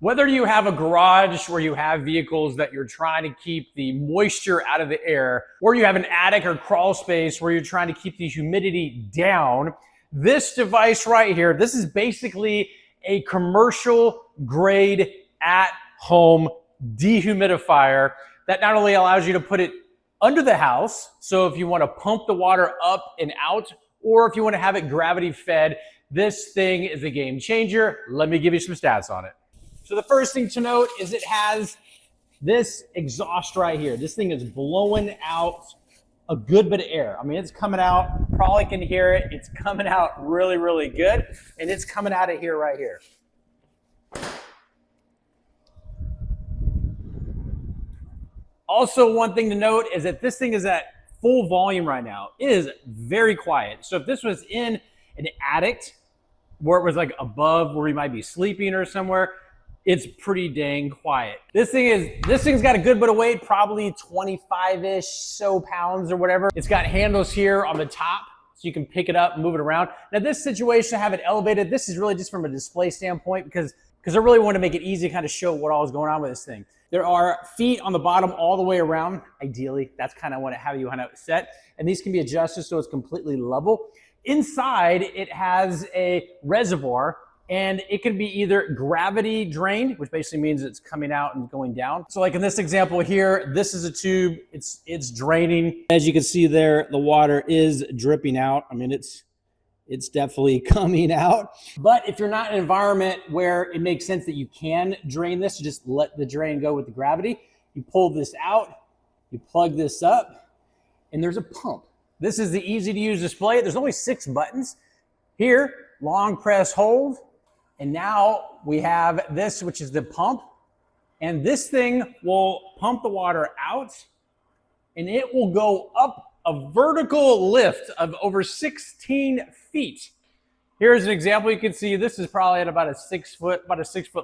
Whether you have a garage where you have vehicles that you're trying to keep the moisture out of the air, or you have an attic or crawl space where you're trying to keep the humidity down, this device right here, this is basically a commercial grade at-home dehumidifier that not only allows you to put it under the house, so if you want to pump the water up and out, or if you want to have it gravity fed, this thing is a game changer. Let me give you some stats on it. So the first thing to note is it has this exhaust right here. This thing is blowing out a good bit of air. I mean, it's coming out, probably can hear it. It's coming out really, really good. And it's coming out of here right here. Also, one thing to note is that this thing is at full volume right now. It is very quiet. So if this was in an attic where it was like above where we might be sleeping or somewhere, it's pretty dang quiet. This thing's got a good bit of weight, probably 25-ish so pounds or whatever. It's got handles here on the top, so you can pick it up and move it around. Now this situation, have it elevated, this is really just from a display standpoint because I really want to make it easy to kind of show what all is going on with this thing. There are feet on the bottom all the way around. Ideally, that's kind of how you want to set. And these can be adjusted so it's completely level. Inside, it has a reservoir, and it can be either gravity drained, which basically means it's coming out and going down. So like in this example here, this is a tube, it's draining. As you can see there, the water is dripping out. I mean, it's definitely coming out. But if you're not in an environment where it makes sense that you can drain this, you just let the drain go with the gravity. You pull this out, you plug this up, and there's a pump. This is the easy to use display. There's only 6 buttons. Here, long press hold. And now we have this, which is the pump. And this thing will pump the water out, and it will go up a vertical lift of over 16 feet. Here's an example. You can see this is probably at about a 6 foot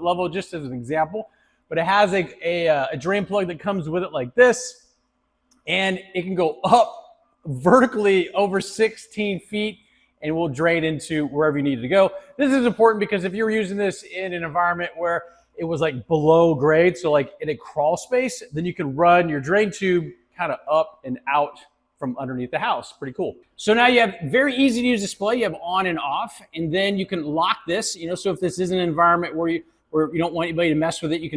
level, just as an example. But it has a drain plug that comes with it like this, and it can go up vertically over 16 feet and will drain into wherever you need to go. This is important because if you were using this in an environment where it was like below grade, so like in a crawl space, then you can run your drain tube kind of up and out from underneath the house. Pretty cool. So now you have very easy to use display. You have on and off, and then you can lock this, so if this is an environment where you don't want anybody to mess with it, you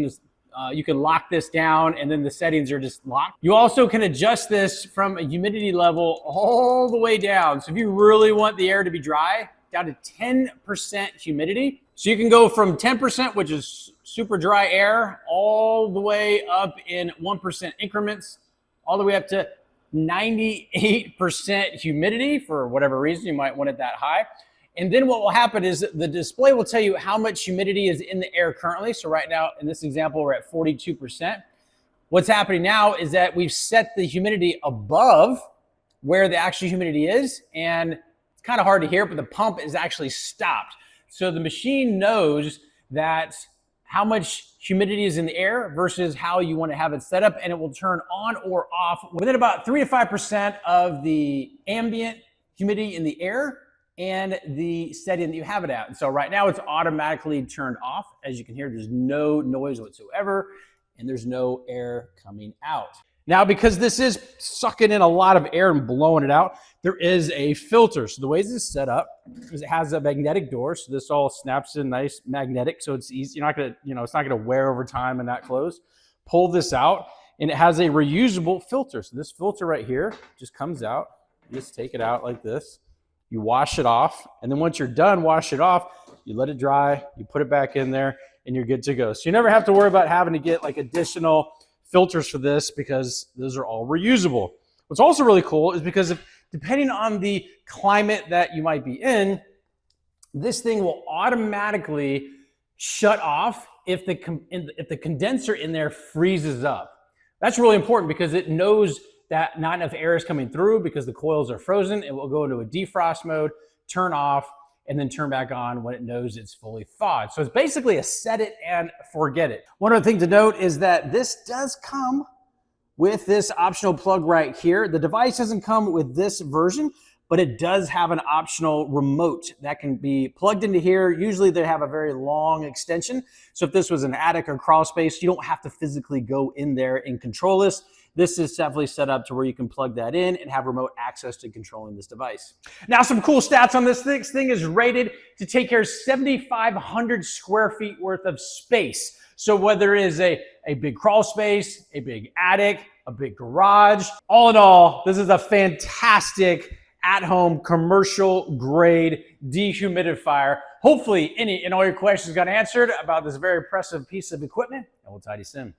can lock this down, and then the settings are just locked. You also can adjust this from a humidity level all the way down. So if you really want the air to be dry, down to 10% humidity. So you can go from 10%, which is super dry air, all the way up in 1% increments, all the way up to 98% humidity for whatever reason. You might want it that high. And then what will happen is the display will tell you how much humidity is in the air currently. So right now, in this example, we're at 42%. What's happening now is that we've set the humidity above where the actual humidity is. And it's kind of hard to hear, but the pump is actually stopped. So the machine knows that how much humidity is in the air versus how you want to have it set up. And it will turn on or off within about 3 to 5% of the ambient humidity in the air and the setting that you have it at. And so right now it's automatically turned off. As you can hear, there's no noise whatsoever, and there's no air coming out. Now, because this is sucking in a lot of air and blowing it out, there is a filter. So the way this is set up is it has a magnetic door. So this all snaps in nice magnetic. So it's easy. You're not gonna, it's not gonna wear over time and not close. Pull this out, and it has a reusable filter. So this filter right here just comes out. You just take it out like this. You wash it off, and then once you're done, wash it off, you let it dry, you put it back in there, and you're good to go. So you never have to worry about having to get like additional filters for this because those are all reusable. What's also really cool is because depending on the climate that you might be in, this thing will automatically shut off if the condenser in there freezes up. That's really important because it knows that not enough air is coming through because the coils are frozen. It will go into a defrost mode, turn off, and then turn back on when it knows it's fully thawed. So it's basically a set it and forget it. One other thing to note is that this does come with this optional plug right here. The device doesn't come with this version, but it does have an optional remote that can be plugged into here. Usually they have a very long extension. So if this was an attic or crawl space, you don't have to physically go in there and control this. This is definitely set up to where you can plug that in and have remote access to controlling this device. Now, some cool stats on this thing. This thing is rated to take care of 7,500 square feet worth of space. So whether it is a big crawl space, a big attic, a big garage, all in all, this is a fantastic at-home commercial grade dehumidifier. Hopefully any and all your questions got answered about this very impressive piece of equipment, and we'll talk to you soon.